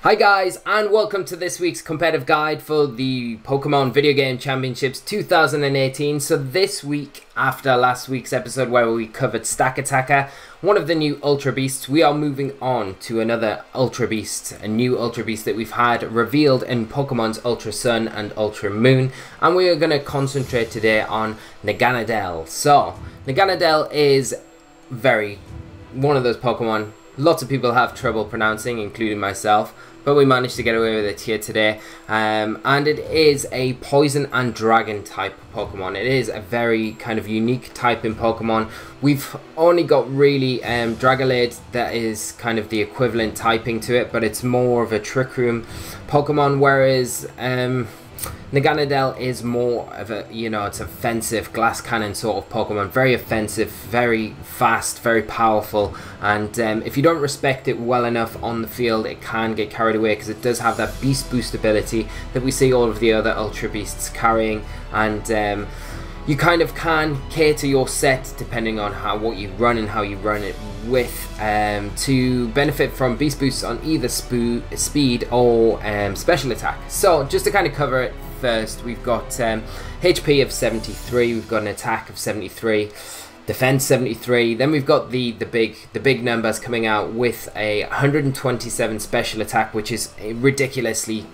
Hi guys, and welcome to this week's competitive guide for the Pokemon Video Game Championships 2018. So this week, after last week's episode where we covered Stack Attacker, one of the new Ultra Beasts, we are moving on to another Ultra Beast, a new Ultra Beast that we've had revealed in Pokemon's Ultra Sun and Ultra Moon, and we are going to concentrate today on Naganadel. So, Naganadel is one of those Pokemon lots of people have trouble pronouncing, including myself, but we managed to get away with it here today. And it is a poison and dragon type Pokemon. It is a very kind of unique type in Pokemon. We've only got really Dragalade that is kind of the equivalent typing to it, but it's more of a Trick Room Pokemon, whereas Naganadel is more of a, it's offensive, glass cannon sort of Pokemon. Very offensive, very fast, very powerful. And if you don't respect it well enough on the field, it can get carried away because it does have that Beast Boost ability that we see all of the other Ultra Beasts carrying. And you kind of can cater your set depending on what you run and how you run it with to benefit from Beast Boosts on either speed or special attack. So just to kind of cover it first, we've got HP of 73, we've got an attack of 73, defense 73, then we've got the big numbers coming out with a 127 special attack, which is ridiculously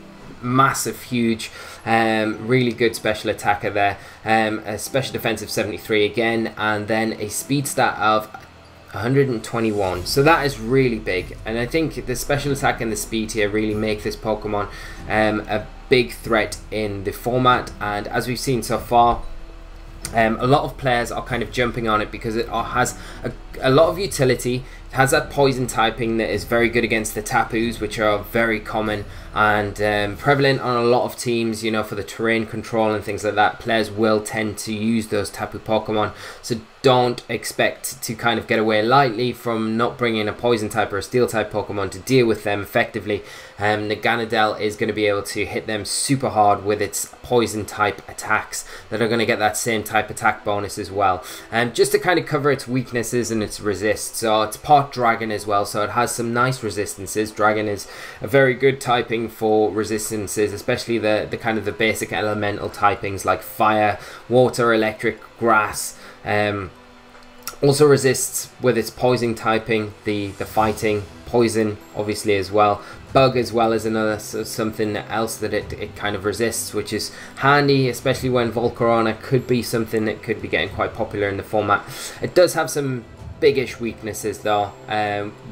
massive, huge, really good special attacker there, a special defense of 73 again, and then a speed stat of 121. So that is really big, and I think the special attack and the speed here really make this Pokemon a big threat in the format. And as we've seen so far, a lot of players are kind of jumping on it because it has a lot of utility. It has that poison typing that is very good against the Tapus, which are very common and prevalent on a lot of teams, for the terrain control and things like that. Players will tend to use those Tapu Pokemon, so don't expect to kind of get away lightly from not bringing a poison type or a steel type Pokemon to deal with them effectively. Naganadel is going to be able to hit them super hard with its poison type attacks that are going to get that same type attack bonus as well. Just to kind of cover its weaknesses and its resist, so it's part dragon as well, so it has some nice resistances. Dragon is a very good typing for resistances, especially the kind of the basic elemental typings like fire, water, electric, grass. Also resists with its poison typing, the fighting, poison obviously as well, bug as well as another something else that it kind of resists, which is handy, especially when Volcarona could be something that could be getting quite popular in the format. It does have some biggish weaknesses though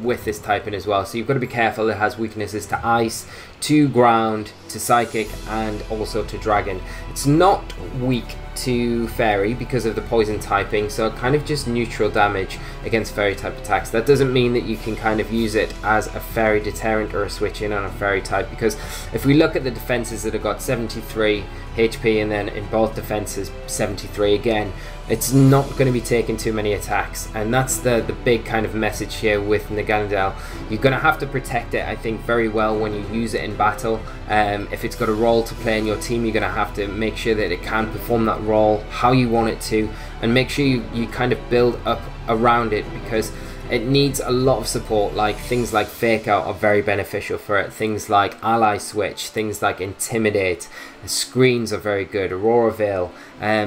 with this typing as well, so you've got to be careful. It has weaknesses to ice, to ground, to psychic, and also to dragon. It's not weak to fairy because of the poison typing, so kind of just neutral damage against fairy type attacks. That doesn't mean that you can kind of use it as a fairy deterrent or a switch in on a fairy type, because if we look at the defenses that have got 73 HP and then in both defenses 73 again, it's not going to be taking too many attacks, and that's the big kind of message here with Naganadel. You're going to have to protect it, I think, very well when you use it in battle. If it's got a role to play in your team, you're going to have to make sure that it can perform that role how you want it to, and make sure you kind of build up around it, because it needs a lot of support. Like things like Fake Out are very beneficial for it. Things like Ally Switch, things like Intimidate, Screens are very good, Aurora Veil,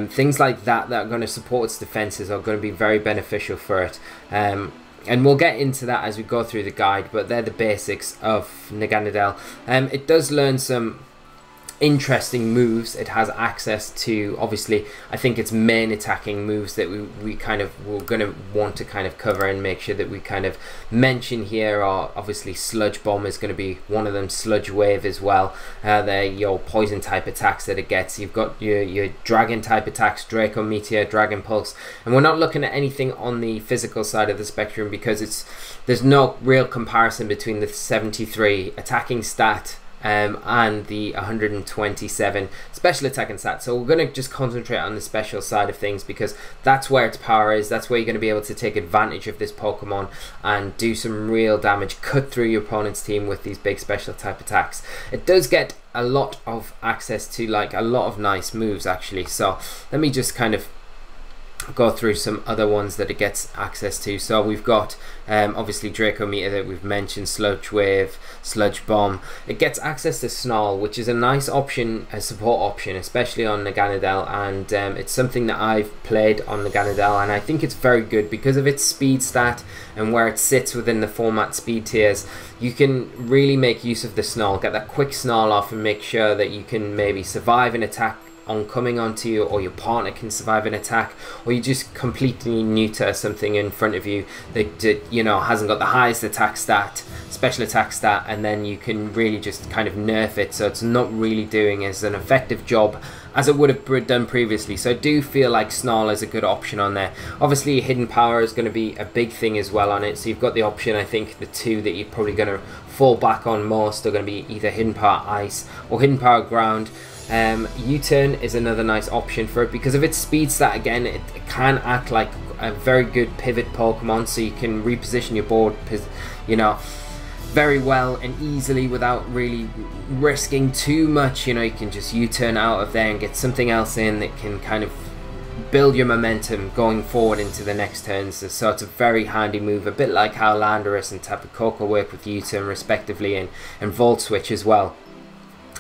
things like that are going to support its defenses are going to be very beneficial for it. And we'll get into that as we go through the guide, but they're the basics of Naganadel. It does learn some interesting moves. It has access to, obviously, I think its main attacking moves that we're going to want to kind of cover and make sure that we kind of mention here are obviously Sludge Bomb is going to be one of them, Sludge Wave as well. They're your poison type attacks that it gets. You've got your dragon type attacks, Draco Meteor, Dragon Pulse, and we're not looking at anything on the physical side of the spectrum because there's no real comparison between the 73 attacking stat and the 127 special attack and stat. So we're going to just concentrate on the special side of things because that's where its power is. That's where you're going to be able to take advantage of this Pokemon and do some real damage, cut through your opponent's team with these big special type attacks. It does get a lot of access to like a lot of nice moves actually, so let me just kind of go through some other ones that it gets access to. So we've got obviously Draco Meter that we've mentioned, Sludge Wave, Sludge Bomb. It gets access to Snarl, which is a nice option, a support option, especially on Naganadel, and it's something that I've played on Naganadel, and I think it's very good because of its speed stat and where it sits within the format speed tiers. You can really make use of the Snarl, get that quick Snarl off and make sure that you can maybe survive an attack on coming onto you, or your partner can survive an attack, or you just completely neuter something in front of you that you know hasn't got the highest attack stat, special attack stat, and then you can really just kind of nerf it so it's not really doing as an effective job as it would have done previously. So I do feel like Snarl is a good option on there. Obviously Hidden Power is going to be a big thing as well on it, so you've got the option. I think the two that you're probably going to fall back on most are going to be either Hidden Power Ice or Hidden Power Ground. U-Turn is another nice option for it because of its speed stat. Again, it can act like a very good pivot Pokemon, so you can reposition your board, you know, very well and easily without really risking too much. You know, you can just U-turn out of there and get something else in that can kind of build your momentum going forward into the next turns. So it's a very handy move, a bit like how Landorus and Tapu Koko work with U-turn respectively, and Volt Switch as well.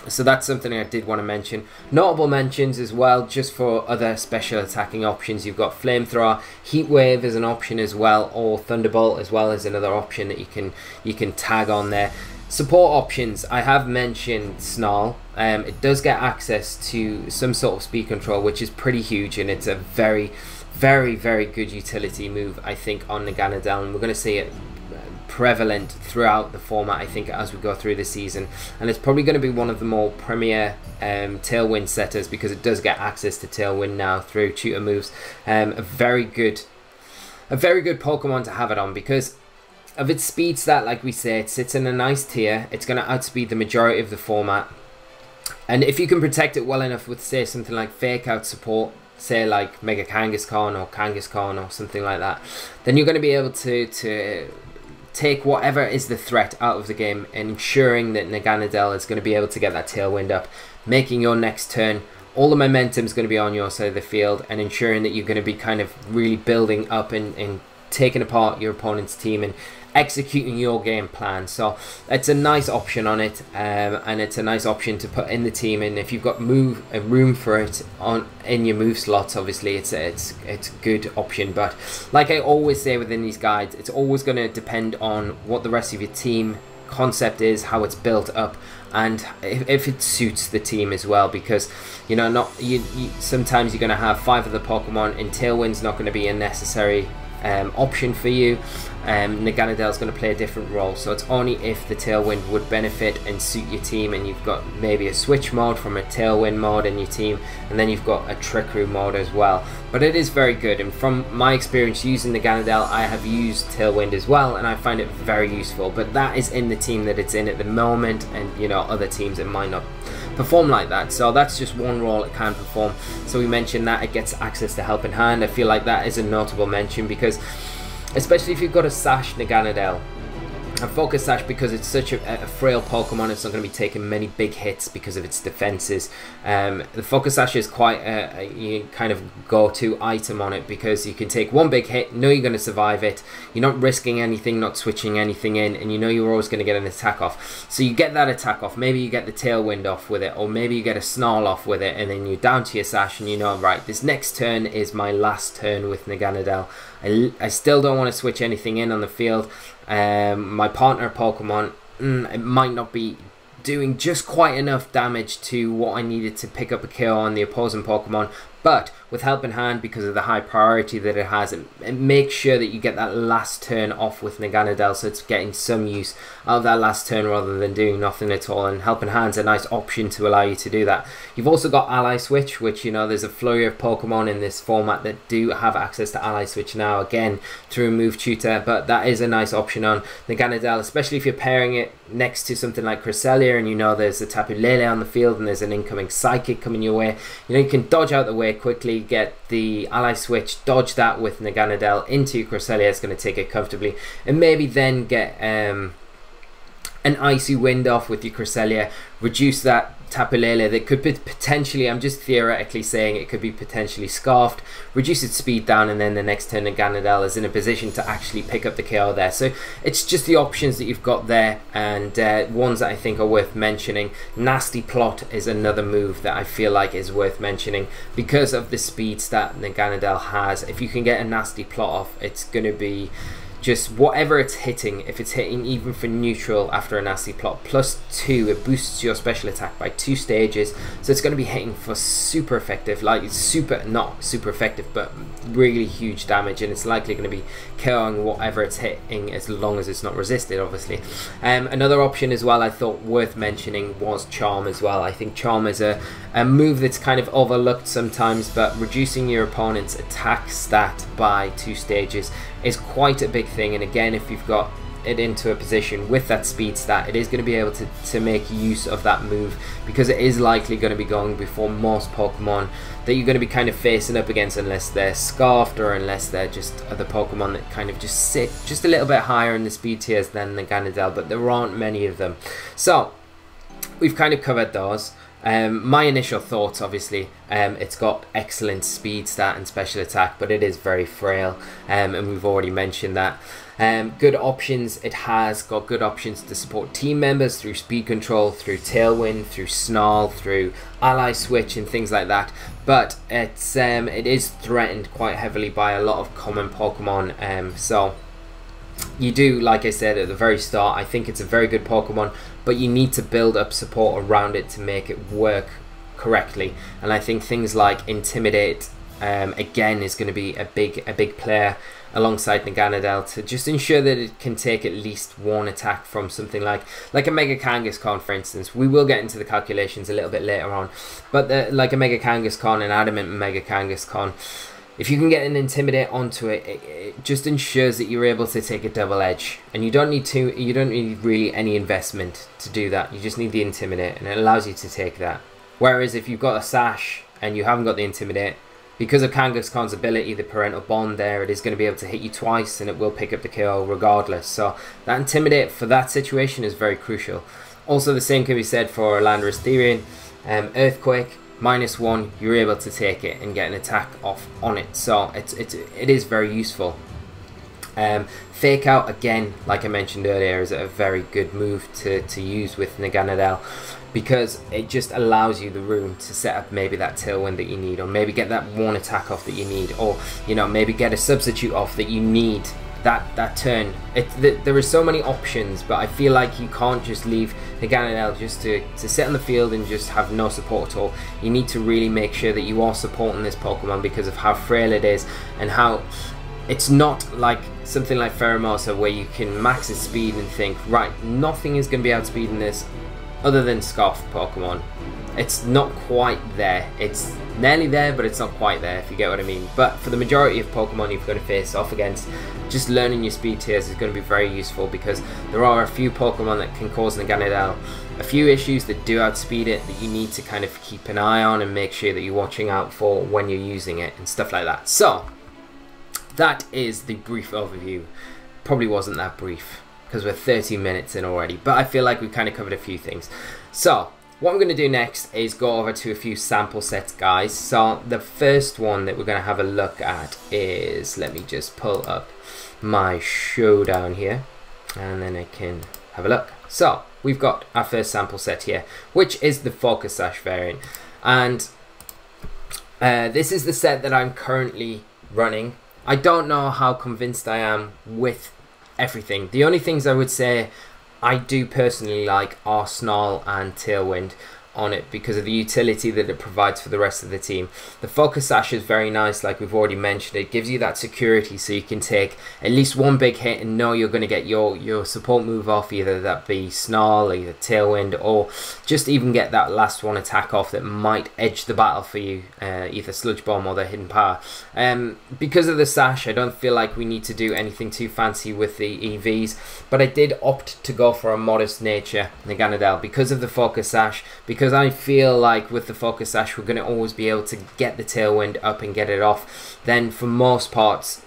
So that's something I did want to mention. Notable mentions as well, just for other special attacking options. You've got Flamethrower, Heat Wave is an option as well, or Thunderbolt as well as another option that you can tag on there. Support options, I have mentioned Snarl. It does get access to some sort of speed control, which is pretty huge, and it's a very, very, very good utility move, I think, on Naganadel, and we're going to see it prevalent throughout the format, I think, as we go through the season. And it's probably going to be one of the more premier Tailwind setters because it does get access to Tailwind now through tutor moves. A very good Pokemon to have it on because of its speed stat. Like we say, it sits in a nice tier. It's going to outspeed the majority of the format, and if you can protect it well enough with, say, something like Fake Out support, say like Mega Kangaskhan or Kangaskhan or something like that, then you're going to be able to take whatever is the threat out of the game, and ensuring that Naganadel is going to be able to get that Tailwind up, making your next turn, all the momentum is going to be on your side of the field, and ensuring that you're going to be kind of really building up and taking apart your opponent's team and executing your game plan. So it's a nice option on it, and it's a nice option to put in the team. And if you've got room for it in your move slots, obviously it's a good option. But like I always say within these guides, it's always going to depend on what the rest of your team concept is, how it's built up, and if it suits the team as well. Because you know, sometimes you're going to have 5 of the Pokemon, and Tailwind's not going to be a necessary option for you. Naganadel is going to play a different role, so it's only if the Tailwind would benefit and suit your team, and you've got maybe a switch mode from a Tailwind mode in your team, and then you've got a Trick Room mode as well. But it is very good, and from my experience using Naganadel, I have used Tailwind as well, and I find it very useful. But that is in the team that it's in at the moment, and you know, other teams it might not perform like that. So that's just one role it can perform. So we mentioned that it gets access to Helping Hand. I feel like that is a notable mention because, especially if you've got a Sash Naganadel, a Focus Sash, because it's such a frail Pokemon, it's not going to be taking many big hits because of its defenses. The Focus Sash is quite a kind of go-to item on it, because you can take one big hit, know you're going to survive it, you're not risking anything, not switching anything in, and you know you're always going to get an attack off. So you get that attack off, maybe you get the Tailwind off with it, or maybe you get a Snarl off with it, and then you're down to your Sash, and you know, right, this next turn is my last turn with Naganadel. I still don't want to switch anything in on the field. My partner Pokemon, it might not be doing just quite enough damage to what I needed to pick up a kill on the opposing Pokemon, but with Helping Hand, because of the high priority that it has, it makes sure that you get that last turn off with Naganadel, so it's getting some use out of that last turn rather than doing nothing at all. And Helping Hand's a nice option to allow you to do that. You've also got Ally Switch, which, you know, there's a flurry of Pokemon in this format that do have access to Ally Switch now, again through Move Tutor, but that is a nice option on Naganadel, especially if you're pairing it next to something like Cresselia, and you know there's a Tapu Lele on the field and there's an incoming Psychic coming your way. You know, you can dodge out the way quickly, get the Ally Switch, dodge that with Naganadel into Cresselia. It's going to take it comfortably, and maybe then get an Icy Wind off with your Cresselia, reduce that Tapu Lele that could be potentially, I'm just theoretically saying it could be potentially scarfed, reduce its speed down, and then the next turn Naganadel is in a position to actually pick up the KO there. So it's just the options that you've got there, and ones that I think are worth mentioning. Nasty Plot is another move that I feel like is worth mentioning because of the speed stat Naganadel has. If you can get a Nasty Plot off, it's going to be just whatever it's hitting. If it's hitting even for neutral after a Nasty Plot, +2, it boosts your special attack by 2 stages, so it's going to be hitting for super effective, like not super effective, but really huge damage, and it's likely going to be KOing whatever it's hitting as long as it's not resisted, obviously. Another option as well I thought worth mentioning was Charm as well. I think Charm is a move that's kind of overlooked sometimes, but reducing your opponent's attack stat by 2 stages is quite a big thing, and again, if you've got it into a position with that speed stat, it is going to be able to make use of that move, because it is likely going to be going before most Pokemon that you're going to be kind of facing up against, unless they're scarfed or unless they're just other Pokemon that kind of just sit just a little bit higher in the speed tiers than the Naganadel, but there aren't many of them. So we've kind of covered those. My initial thoughts, obviously, it's got excellent speed stat and special attack, but it is very frail, and we've already mentioned that. Good options, it has got good options to support team members through speed control, through Tailwind, through Snarl, through Ally Switch and things like that, but it is threatened quite heavily by a lot of common Pokemon, so you do, like I said at the very start, I think it's a very good Pokemon, but you need to build up support around it to make it work correctly. And I think things like Intimidate again is going to be a big player alongside Naganadel to just ensure that it can take at least one attack from something like a Mega Kangaskhan, for instance. We will get into the calculations a little bit later on, but like a Mega Kangaskhan, an Adamant Mega Kangaskhan, if you can get an Intimidate onto it, it just ensures that you're able to take a double edge, and you don't need really any investment to do that. You just need the Intimidate, and it allows you to take that. Whereas if you've got a Sash and you haven't got the Intimidate, because of Kangaskhan's ability, the Parental Bond there, it is going to be able to hit you twice, and it will pick up the KO regardless. So that Intimidate for that situation is very crucial. Also, the same can be said for Landorus Therian. Earthquake, -1, you're able to take it and get an attack off on it, so it is very useful. Fake Out, again, like I mentioned earlier, is a very good move to use with Naganadel, because it just allows you the room to set up maybe that Tailwind that you need, or maybe get that one attack off that you need, or maybe get a substitute off that you need that turn. There are so many options, but I feel like you can't just leave Naganadel just to sit on the field and just have no support at all. You need to really make sure that you are supporting this Pokemon because of how frail it is, and how it's not like something like Pheromosa where you can max its speed and think, right, nothing is going to be outspeeding this other than Scarf Pokemon. It's not quite there. It's nearly there, but it's not quite there, if you get what I mean. But for the majority of Pokemon you've got to face off against, just learning your speed tiers is going to be very useful, because there are a few Pokemon that can cause Naganadel a few issues that do outspeed it, that you need to kind of keep an eye on and make sure that you're watching out for when you're using it and stuff like that. So that is the brief overview. Probably wasn't that brief because we're 30 minutes in already, but I feel like we've kind of covered a few things. So what I'm going to do next is go over to a few sample sets, guys. So the first one that we're going to have a look at is, let me just pull up my showdown here and then I can have a look. So we've got our first sample set here, which is the Focus Sash variant, and this is the set that I'm currently running. I don't know how convinced I am with everything. The only things I would say I do personally like are Snarl and Tailwind on it, because of the utility that it provides for the rest of the team. The Focus Sash is very nice, like we've already mentioned. It gives you that security, so you can take at least one big hit and know you're going to get your support move off, either that be Snarl, either Tailwind, or just even get that last one attack off that might edge the battle for you, either Sludge Bomb or the Hidden Power. Because of the Sash, I don't feel like we need to do anything too fancy with the EVs, but I did opt to go for a modest nature Naganadel because of the Focus Sash, because I feel like with the Focus Sash we're going to always be able to get the Tailwind up and get it off. Then for most parts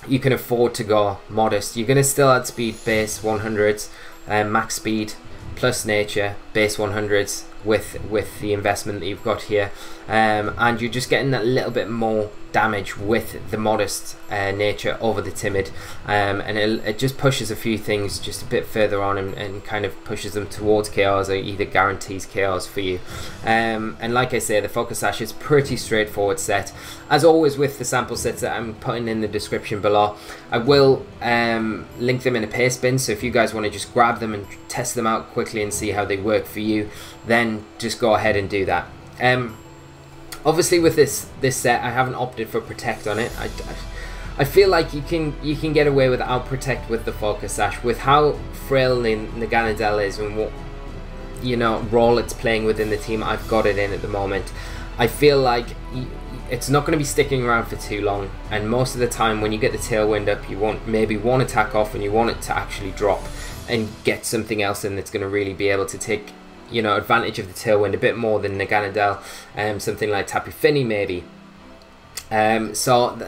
you can afford to go modest. You're going to still outspeed base 100s, max speed plus nature, base 100s, with the investment that you've got here, and you're just getting that little bit more damage with the modest nature over the timid, and it just pushes a few things just a bit further on, and kind of pushes them towards KOs, or either guarantees KOs for you. And like I say, the focus sash is pretty straightforward set. As always with the sample sets that I'm putting in the description below, I will link them in a paste bin, so if you guys want to just grab them and test them out quickly and see how they work for you, then just go ahead and do that. Obviously with this set, I haven't opted for protect on it. I feel like you can get away without protect with the focus sash, with how frail Naganadel is and what, you know, role it's playing within the team I've got it in at the moment. I feel like it's not going to be sticking around for too long, and most of the time when you get the tailwind up, you want maybe one attack off and you want it to actually drop and get something else in that's going to really be able to take, you know, advantage of the tailwind a bit more than Naganadel, something like Tapu Fini maybe. So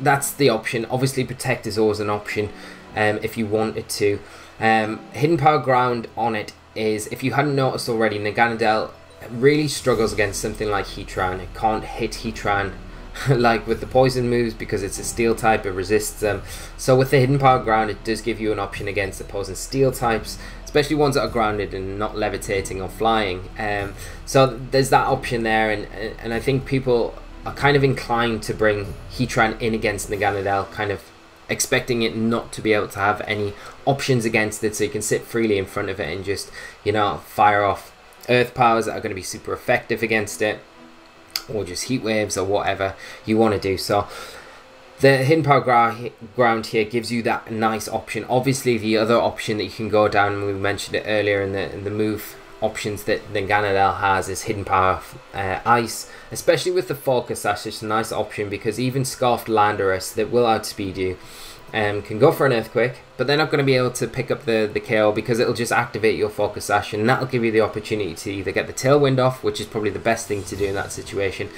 that's the option. Obviously protect is always an option if you wanted to. Hidden Power Ground on it is, if you hadn't noticed already, Naganadel really struggles against something like Heatran. It can't hit Heatran like with the poison moves because it's a steel type, it resists them. So with the Hidden Power Ground, it does give you an option against opposing steel types, especially ones that are grounded and not levitating or flying. So there's that option there, and I think people are kind of inclined to bring Heatran in against Naganadel, kind of expecting it not to be able to have any options against it, so you can sit freely in front of it and just, you know, fire off earth powers that are going to be super effective against it, or just heat waves or whatever you want to do. So the Hidden Power Ground here gives you that nice option. Obviously the other option that you can go down, and we mentioned it earlier in the move options that Naganadel has, is Hidden Power Ice, especially with the focus sash. It's a nice option because even Scarfed Landorus that will outspeed you can go for an Earthquake, but they're not going to be able to pick up the KO because it'll just activate your focus sash, and that'll give you the opportunity to either get the tailwind off, which is probably the best thing to do in that situation,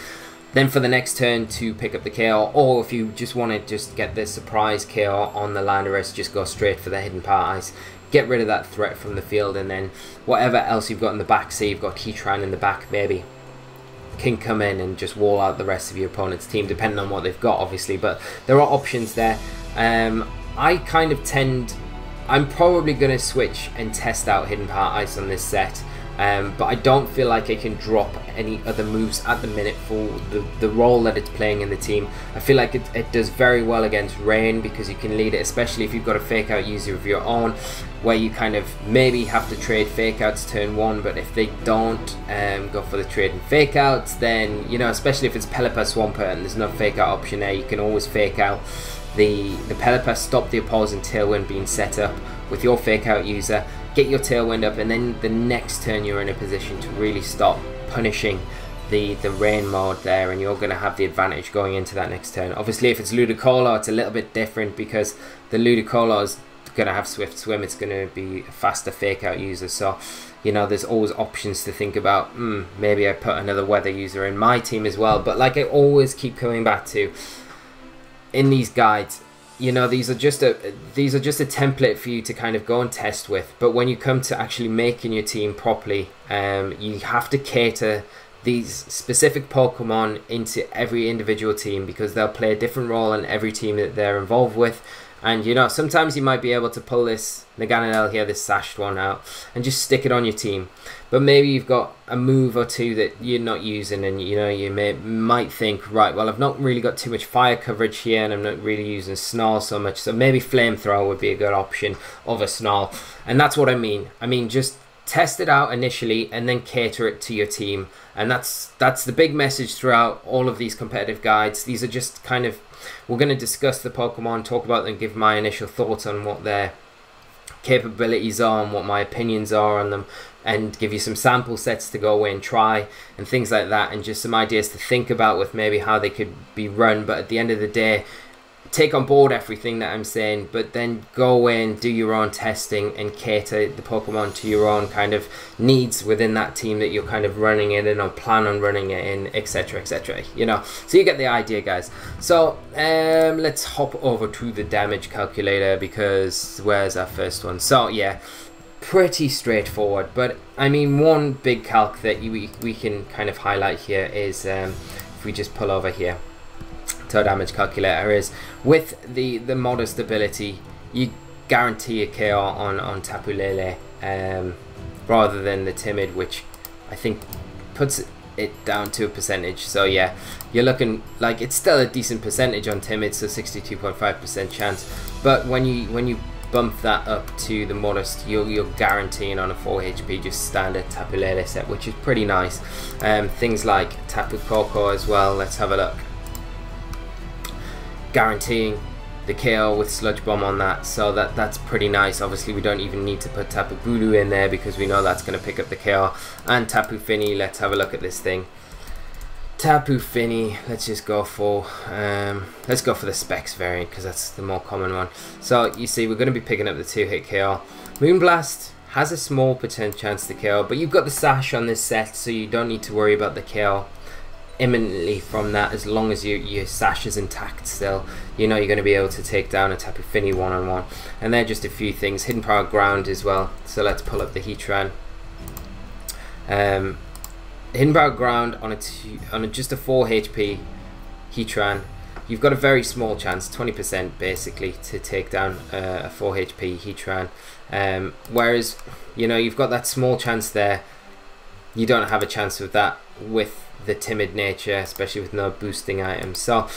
then for the next turn to pick up the KO, or if you just want to just get the surprise KO on the Landorus, just go straight for the Hidden Power Ice, get rid of that threat from the field, and then whatever else you've got in the back, say you've got Heatran in the back maybe, can come in and just wall out the rest of your opponent's team, depending on what they've got obviously, but there are options there. I kind of I'm probably going to switch and test out Hidden Power Ice on this set, but I don't feel like I can drop any other moves at the minute for the role that it's playing in the team. I feel like it does very well against Rain because you can lead it, especially if you've got a fake out user of your own, where you kind of maybe have to trade fake outs turn one, but if they don't go for the trade and fake outs, then, you know, especially if it's Pelipper Swampert and there's no fake out option there, you can always fake out the Pelipper, stop the opposing tailwind being set up with your fake out user, get your tailwind up, and then the next turn you're in a position to really stop punishing the rain mode there, and you're going to have the advantage going into that next turn. Obviously if it's Ludicolo, it's a little bit different because the Ludicolo is going to have Swift Swim, it's going to be a faster fake out user, so, you know, there's always options to think about. Maybe I put another weather user in my team as well, but like I always keep coming back to in these guides, you know, these are just a template for you to kind of go and test with, but when you come to actually making your team properly, you have to cater these specific Pokemon into every individual team because they'll play a different role in every team that they're involved with. And, you know, sometimes you might be able to pull this Naganadel here, this sashed one out, and just stick it on your team. But maybe you've got a move or two that you're not using, and, you know, you might think, right, well, I've not really got too much fire coverage here, and I'm not really using Snarl so much, so maybe Flamethrower would be a good option over Snarl. And that's what I mean. I mean, just test it out initially and then cater it to your team. And that's the big message throughout all of these competitive guides. These are just kind of, we're going to discuss the Pokemon, talk about them, give my initial thoughts on what their capabilities are and what my opinions are on them, and give you some sample sets to go away and try and things like that, and just some ideas to think about with maybe how they could be run. But at the end of the day, take on board everything that I'm saying, but then go away and do your own testing and cater the Pokemon to your own kind of needs within that team that you're kind of running it in or plan on running it in, etc, etc, you know. So you get the idea, guys. So let's hop over to the damage calculator, because where's our first one? So yeah, pretty straightforward. But I mean, one big calc that we can kind of highlight here is if we just pull over here to our damage calculator, is with the modest ability, you guarantee a KO on Tapu Lele, rather than the timid, which I think puts it down to a percentage. So yeah, you're looking like it's still a decent percentage on timid, so 62.5% chance. But when you bump that up to the modest, you're guaranteeing on a 4 HP just standard Tapu Lele set, which is pretty nice. Things like Tapu Koko as well, let's have a look. Guaranteeing the KO with Sludge Bomb on that, so that's pretty nice. Obviously we don't even need to put Tapu Bulu in there because we know that's going to pick up the KO. And Tapu Fini, let's have a look at this thing. Tapu Fini, let's just go for the Specs variant because that's the more common one. So you see, we're going to be picking up the 2-hit KO. Moonblast has a small potential chance to KO, but you've got the Sash on this set, so you don't need to worry about the KO imminently from that. As long as your Sash is intact still, you know you're going to be able to take down a Tapu Fini one-on-one. And then just a few things, Hidden Power Ground as well. So let's pull up the Heatran. Hidden Power Ground on just a 4 HP Heatran, you've got a very small chance, 20% basically, to take down a 4 HP Heatran. Whereas, you know, you've got that small chance there. You don't have a chance with that with the timid nature, especially with no boosting items. So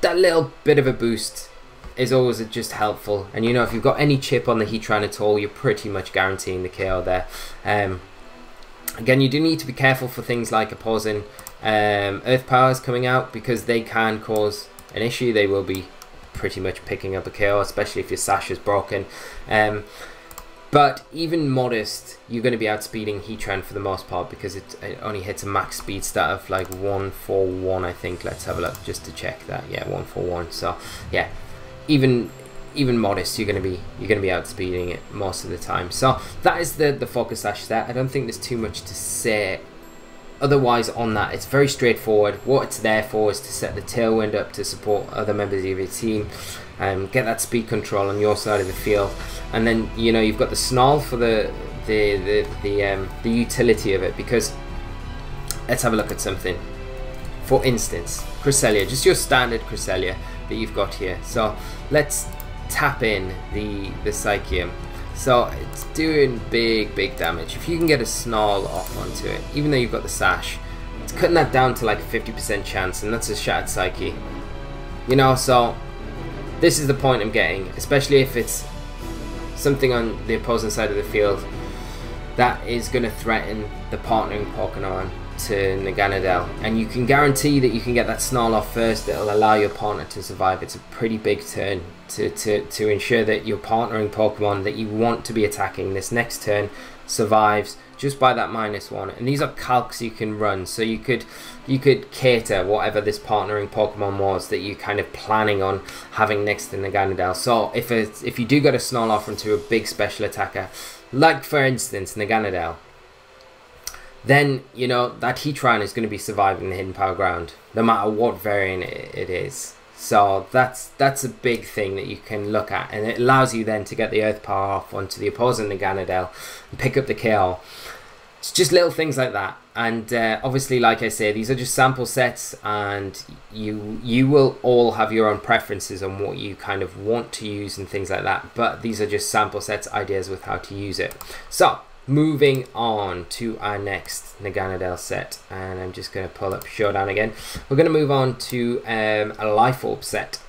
that little bit of a boost is always just helpful. And you know, if you've got any chip on the Heatran at all, you're pretty much guaranteeing the KO there. Again, you do need to be careful for things like opposing Earth Powers coming out, because they can cause an issue. They will be pretty much picking up a KO, especially if your Sash is broken. But even modest, you're going to be outspeeding Heatran for the most part, because it only hits a max speed stat of like 141, I think. Let's have a look just to check that. Yeah, 141. So yeah, even modest, you're going to be outspeeding it most of the time. So that is the Focus Sash set. I don't think there's too much to say otherwise on that. It's very straightforward. What it's there for is to set the Tailwind up to support other members of your team, get that speed control on your side of the field, and then you know you've got the Snarl for the utility of it. Because let's have a look at something. For instance, Cresselia, just your standard Cresselia that you've got here. So let's tap in the Psychium. So it's doing big damage. If you can get a Snarl off onto it, even though you've got the Sash, it's cutting that down to like a 50% chance, and that's a Shattered Psyche. You know, so this is the point I'm getting, especially if it's something on the opposing side of the field that is going to threaten the partnering Pokemon to Naganadel, and you can guarantee that you can get that Snarl off first. It'll allow your partner to survive. It's a pretty big turn to ensure that your partnering Pokemon that you want to be attacking this next turn survives just by that -1. And these are calcs you can run, so you could cater whatever this partnering Pokemon was that you're kind of planning on having next to Naganadel. So if you do get a Snarl off into a big special attacker, like for instance Naganadel, then you know that Heatran is going to be surviving the Hidden Power Ground no matter what variant it is. So that's a big thing that you can look at, and it allows you then to get the Earth Power off onto the opposing Naganadel and pick up the KO. It's just little things like that. And obviously, like I say, these are just sample sets, and you will all have your own preferences on what you kind of want to use and things like that. But these are just sample sets, ideas with how to use it. So moving on to our next Naganadel set, and I'm just going to pull up Showdown again. We're going to move on to a Life Orb set.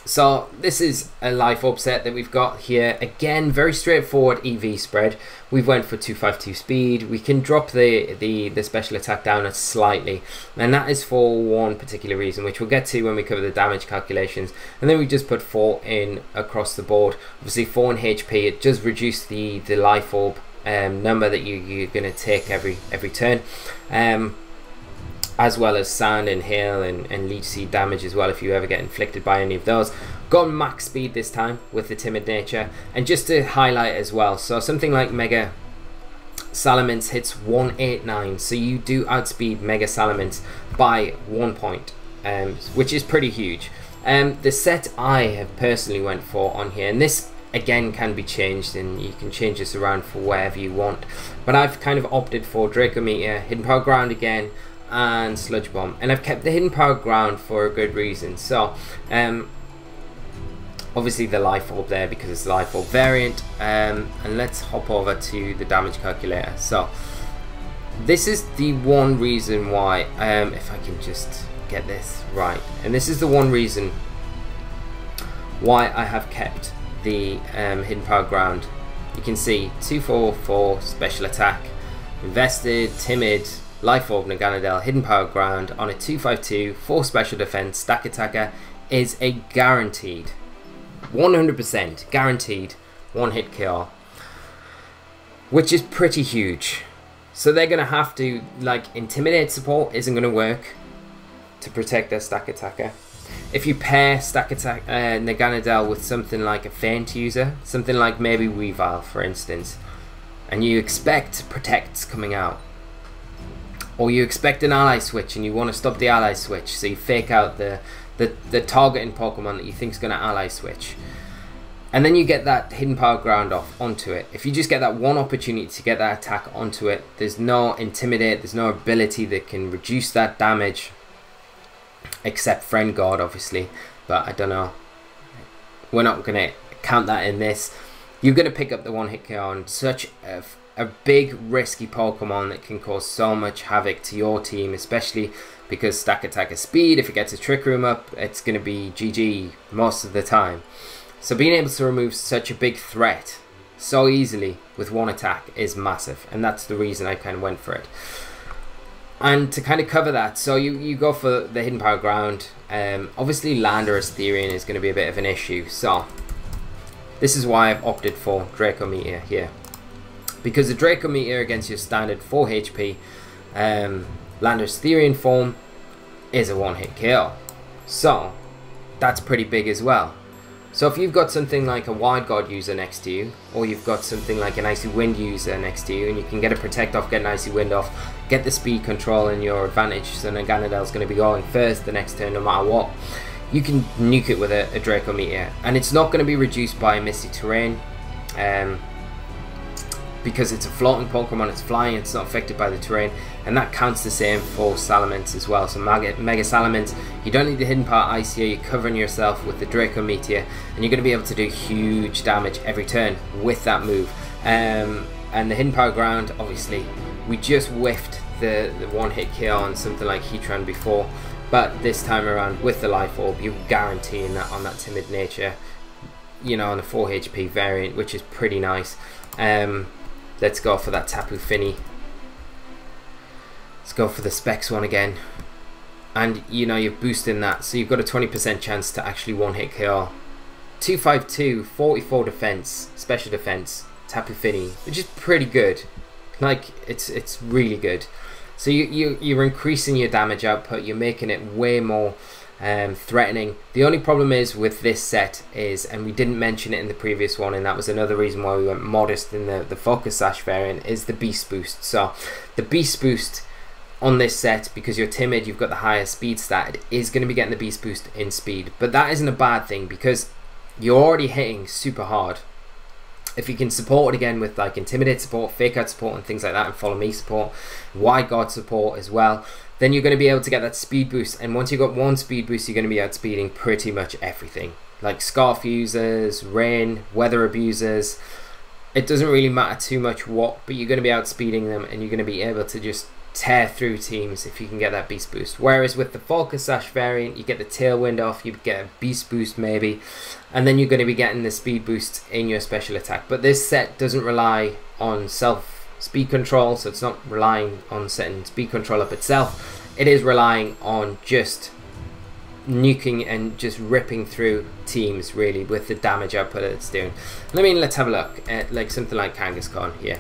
So this is a Life Orb set that we've got here. Again, very straightforward EV spread. We've went for 252 speed. We can drop the special attack down slightly, and that is for one particular reason, which we'll get to when we cover the damage calculations. And then we just put 4 in across the board. Obviously 4 in HP. It does reduce the Life Orb number that you're going to take every turn. As well as Sand and Hail and Leech Seed damage as well, if you ever get inflicted by any of those. Gone max speed this time with the timid nature. And just to highlight as well, so something like Mega Salamence hits 189, so you do outspeed Mega Salamence by 1 point, which is pretty huge. The set I have personally went for on here, and this again can be changed, and you can change this around for wherever you want. But I've kind of opted for Draco Meteor, Hidden Power Ground again, and Sludge Bomb, and I've kept the Hidden Power Ground for a good reason. So obviously the Life Orb there because it's the Life Orb variant, and let's hop over to the damage calculator. So this is the one reason why, if I can just get this right, and this is the one reason why I have kept the Hidden Power Ground. You can see 244 special attack, invested, timid, Life Orb, Naganadel, Hidden Power Ground on a 252 4 special defense stack attacker is a guaranteed 100% guaranteed one hit kill, which is pretty huge. So they're gonna have to, like, intimidate support isn't gonna work to protect their stack attacker. If you pair stack attack Naganadel with something like a feint user, something like maybe Weavile for instance, and you expect protects coming out, or you expect an ally switch and you want to stop the ally switch, so you fake out the targeting Pokemon that you think is going to ally switch, and then you get that Hidden Power Ground off onto it. If you just get that one opportunity to get that attack onto it, there's no intimidate, there's no ability that can reduce that damage, except Friend Guard obviously, but I don't know, we're not going to count that in this. You're going to pick up the one hit kill on such a big risky Pokemon that can cause so much havoc to your team, especially because stack attacker speed, if it gets a Trick Room up, it's going to be GG most of the time. So being able to remove such a big threat so easily with one attack is massive, and that's the reason I kind of went for it. And to kind of cover that, so you go for the Hidden Power Ground. Obviously Landorus Therian is going to be a bit of an issue, so this is why I've opted for Draco Meteor here. Because the Draco Meteor against your standard 4 HP Landorus Therian form is a one hit kill. So that's pretty big as well. So if you've got something like a Wide Guard user next to you, or you've got something like an Icy Wind user next to you, and you can get a Protect off, get an Icy Wind off, get the speed control in your advantage, so Naganadel's going to be going first the next turn no matter what, you can nuke it with a Draco Meteor. And it's not going to be reduced by Misty Terrain, because it's a floating Pokemon, it's flying, it's not affected by the terrain, and that counts the same for Salamence as well. So Mega Salamence, you don't need the Hidden Power Ice here, you're covering yourself with the Draco Meteor, and you're going to be able to do huge damage every turn with that move. And the Hidden Power Ground, obviously, we just whiffed the one hit kill on something like Heatran before, but this time around with the Life Orb, you're guaranteeing that on that Timid nature, you know, on the 4 HP variant, which is pretty nice. Let's go for that Tapu Fini. Let's go for the Specs one again. And, you know, you're boosting that, so you've got a 20% chance to actually one hit KO. 252, 44 defense, special defense, Tapu Fini, which is pretty good. Like, it's really good. So you're increasing your damage output, you're making it way more threatening. The only problem is with this set is, and we didn't mention it in the previous one, and that was another reason why we went modest in the Focus Sash variant, is the Beast Boost. So the Beast Boost on this set, because you're timid, you've got the higher speed stat, it is going to be getting the Beast Boost in speed, but that isn't a bad thing because you're already hitting super hard. If you can support it again with like Intimidate support, Fake Out support and things like that, and Follow Me support, Wide Guard support as well, then you're going to be able to get that speed boost. And once you've got one speed boost, you're going to be outspeeding pretty much everything. Like Scarf users, Rain, Weather abusers. It doesn't really matter too much what, but you're going to be outspeeding them, and you're going to be able to just tear through teams if you can get that Beast Boost. Whereas with the Focus Sash variant, you get the Tailwind off, you get a Beast Boost maybe, and then you're going to be getting the speed boost in your special attack. But this set doesn't rely on self speed control, so it's not relying on setting speed control up itself. It is relying on just nuking and just ripping through teams really with the damage output that it's doing. I mean, let's have a look at like something like Kangaskhan here.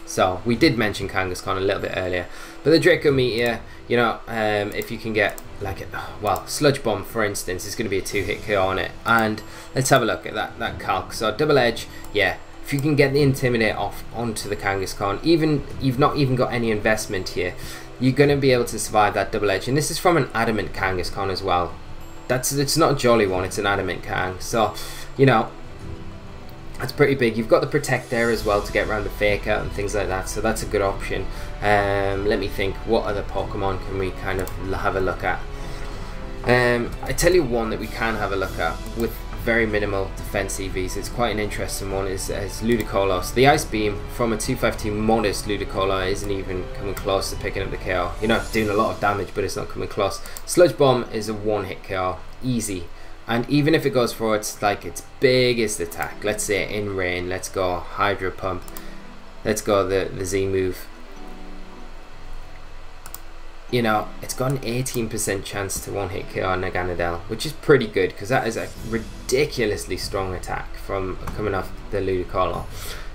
So we did mention Kangaskhan a little bit earlier, but the Draco Meteor, you know, if you can get like well, Sludge Bomb for instance is going to be a 2-hit KO on it. And let's have a look at that calc. So Double Edge, yeah, if you can get the Intimidate off onto the Kangaskhan, even you've not even got any investment here, you're going to be able to survive that Double Edge. And this is from an Adamant Kangaskhan as well. It's not a Jolly one, it's an Adamant Kang. So, you know, That's pretty big. You've got the protect there as well to get around the fake out and things like that, so that's a good option. Let me think, what other Pokemon can we kind of have a look at? I tell you one that we can have a look at with very minimal defense EVs. It's quite an interesting one, is Ludicolo. The Ice Beam from a 252 modest Ludicolo isn't even coming close to picking up the KO. You're not doing a lot of damage, but it's not coming close. Sludge Bomb is a one-hit KO, easy. And even if it goes for its biggest attack, let's say in rain, let's go Hydro Pump, let's go the Z move. You know, it's got an 18% chance to one-hit KO Naganadel, which is pretty good because that is a ridiculously strong attack from coming off the Ludicolo.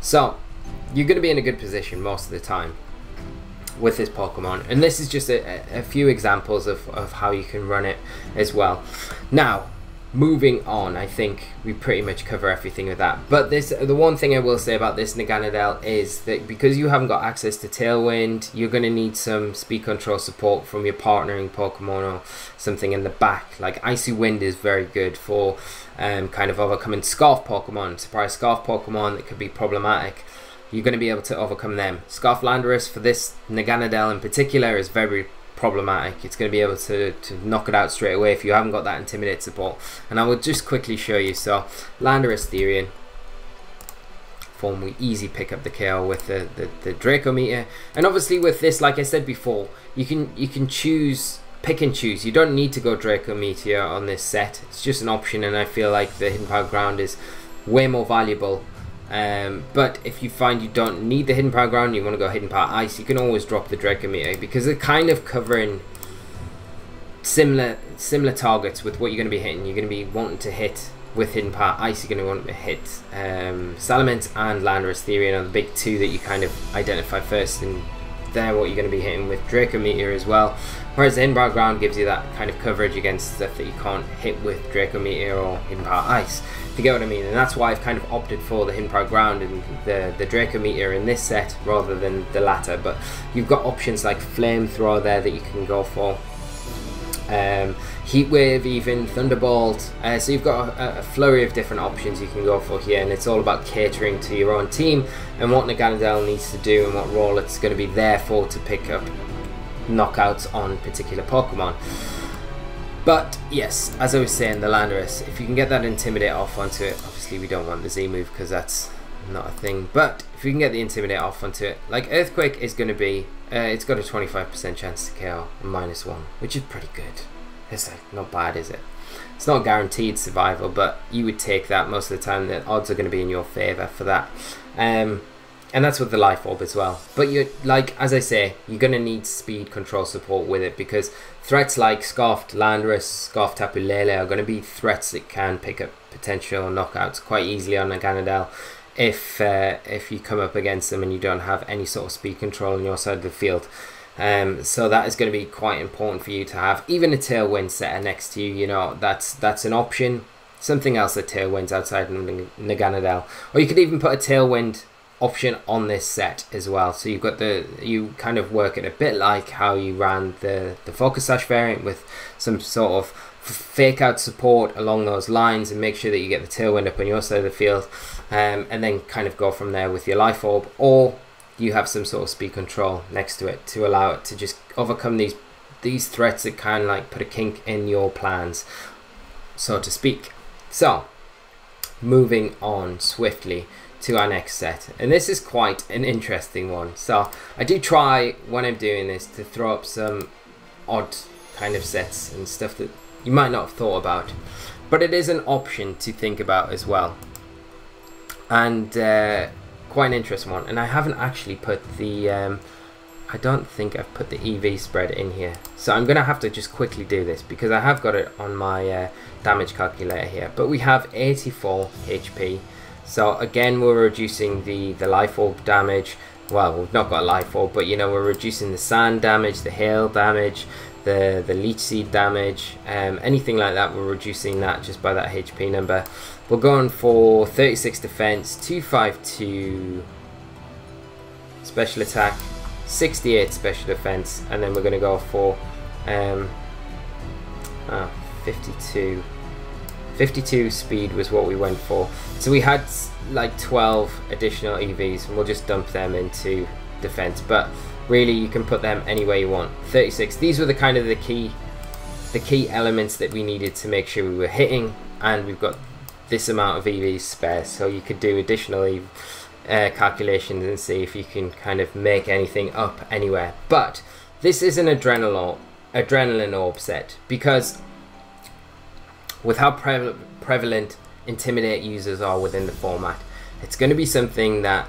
So you're going to be in a good position most of the time with this Pokemon, and this is just a few examples of how you can run it as well. Now, moving on, I think we pretty much cover everything with that. But the one thing I will say about this Naganadel is that because you haven't got access to Tailwind, you're going to need some speed control support from your partnering Pokemon or something in the back. Like Icy Wind is very good for kind of overcoming Scarf Pokemon, surprise Scarf Pokemon that could be problematic. You're going to be able to overcome them. Scarf Landorus for this Naganadel in particular is very problematic. It's going to be able to knock it out straight away if you haven't got that Intimidate support. And I will just quickly show you. So Landorus Therian form, we easy pick up the KO with the Draco Meteor. And obviously with this, like I said before, you can choose, pick and choose. You don't need to go Draco Meteor on this set. It's just an option, and I feel like the Hidden Power Ground is way more valuable. But if you find you don't need the Hidden Power Ground, you want to go Hidden Power Ice, you can always drop the Draco Meteor because they're kind of covering similar targets with what you're going to be hitting. You're going to be wanting to hit with Hidden Power Ice, you're going to want to hit Salamence and Landorus Therian are the big two that you kind of identify first, and they're what you're going to be hitting with Draco Meteor as well. Whereas the Hidden Power Ground gives you that kind of coverage against stuff that you can't hit with Draco Meteor or Hidden Power Ice, if you get what I mean. And that's why I've kind of opted for the Hidden Power Ground and the Draco Meteor in this set rather than the latter. But you've got options like Flamethrower there that you can go for. Heat Wave, even Thunderbolt, so you've got a flurry of different options you can go for here, and it's all about catering to your own team and what Naganadel needs to do and what role it's going to be there for to pick up knockouts on particular Pokemon. But yes, as I was saying, the Landorus, if you can get that Intimidate off onto it, obviously we don't want the Z move because that's not a thing, but if you can get the Intimidate off onto it, like Earthquake is going to be, it's got a 25% chance to KO, -1, which is pretty good. It's like not bad, is it? It's not guaranteed survival, but you would take that most of the time. The odds are going to be in your favour for that. And that's with the Life Orb as well. But you're, like, as I say, you're going to need speed control support with it, because threats like Scarfed Landorus, Scarfed Tapu Lele are going to be threats that can pick up potential knockouts quite easily on Naganadel if you come up against them and you don't have any sort of speed control on your side of the field. So that is going to be quite important for you to have. Even a Tailwind setter next to you, you know, that's an option. Something else that Tailwind's outside of Naganadel. Or you could even put a Tailwind option on this set as well, so you've got you kind of work it a bit like how you ran the Focus Sash variant with some sort of fake out support along those lines, and make sure that you get the Tailwind up on your side of the field, and then kind of go from there with your Life Orb, or you have some sort of speed control next to it to allow it to just overcome these threats that kind of like put a kink in your plans, so to speak. So moving on swiftly to our next set, and this is quite an interesting one. So I do try when I'm doing this to throw up some odd kind of sets and stuff that you might not have thought about, but it is an option to think about as well, and quite an interesting one. And I haven't actually put the I don't think I've put the EV spread in here, so I'm gonna have to just quickly do this because I have got it on my damage calculator here. But we have 84 HP. So again, we're reducing the Life Orb damage. Well, we've not got a Life Orb, but you know, we're reducing the sand damage, the hail damage, the Leech Seed damage, anything like that. We're reducing that just by that HP number. We're going for 36 defense, 252 special attack, 68 special defense, and then we're going to go for 52 52 speed was what we went for. So we had like 12 additional EVs, and we'll just dump them into defense, but really you can put them anywhere you want. 36, these were the kind of the key elements that we needed to make sure we were hitting, and we've got this amount of EVs spare, so you could do additional calculations and see if you can kind of make anything up anywhere. But this is an adrenaline orb set, because with how prevalent Intimidate users are within the format, it's going to be something that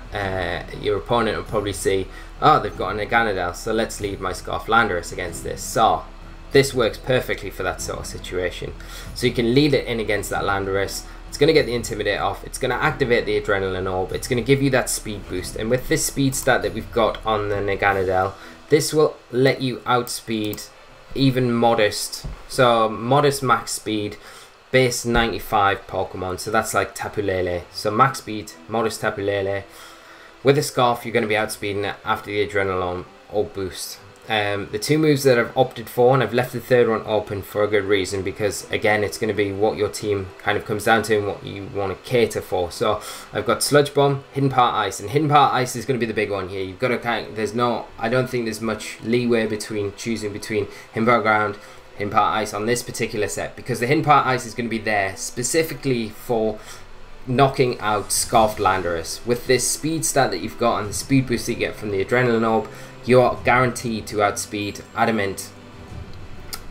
your opponent will probably see, oh, they've got a Naganadel, so let's lead my Scarf Landorus against this. So this works perfectly for that sort of situation. So you can lead it in against that Landorus. It's going to get the Intimidate off, it's going to activate the Adrenaline Orb, it's going to give you that speed boost, and with this speed stat that we've got on the Naganadel, this will let you outspeed even modest, so modest max speed, base 95 Pokemon, so that's like Tapu Lele. So max speed, modest Tapu Lele. With a Scarf, you're going to be outspeeding it after the Adrenaline Orb boost. The two moves that I've opted for, and I've left the third one open for a good reason, because again it's going to be what your team kind of comes down to and what you want to cater for. So I've got Sludge Bomb, Hidden Part Ice, and Hidden Part Ice is going to be the big one here. You've got to kind of, I don't think there's much leeway between choosing between Hidden Part Ground, Hidden Part Ice on this particular set, because the Hidden Part Ice is going to be there specifically for knocking out Scarfed Landorus. With this speed stat that you've got and the speed boost that you get from the Adrenaline Orb, you're guaranteed to outspeed Adamant